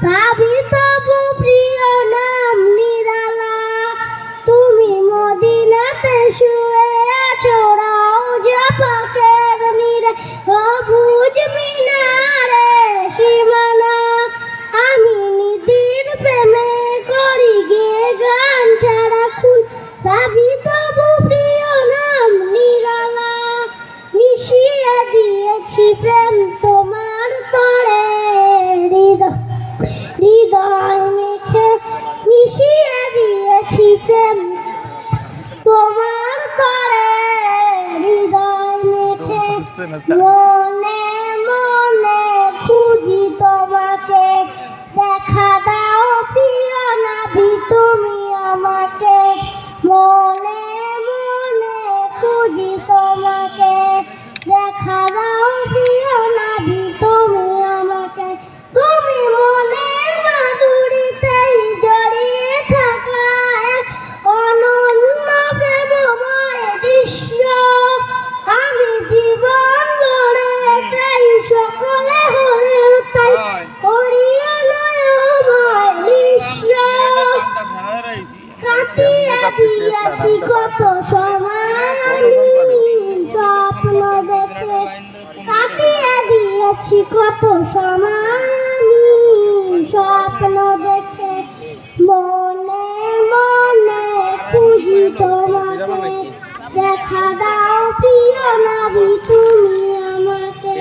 ভাবি তবু প্রিয় নাম নিরালা। তুমি মদিনাতে শুয়ে আছো রওজা পাকের নীড়ে, সবুজ মিনারে সীমানা। আমি নিধির প্রেমে করি গে গান সারাক্ষণ, ভাবি তবু প্রিয় নাম নিরালা। মিশিয়ে দিয়েছি প্রেম তোমার তরে, হৃদয় মেখে মিশিয়ে দিয়েছি প্রেম তোমার তরে, হৃদয় মেখে। মনে মনে খুঁজি তোমাকে, দেখা দাও প্রিয় নবী তুমি আমাকে। মনে মনে খুঁজি তোমাকে, দেখা দাও প্রিয় নবী তুমি আমাকে। তুমি মনের মাধুরীতেই জড়িয়ে থাকা এক অনন্য প্রেমময় দৃশ্য। আমি জীবন ভরে চাই সকলে হলেও তাই করিও নয়ময় দৃশ্য। কাটিয়ে দিয়েছি কত সময় আমি স্বপ্ন দেখে, কাটিয়ে দিয়েছি কত সময় আমি স্বপ্ন দেখে। মনে মনে খুঁজি তোমাকে, দেখা দাও প্রিয় নবী তুমি আমাকে।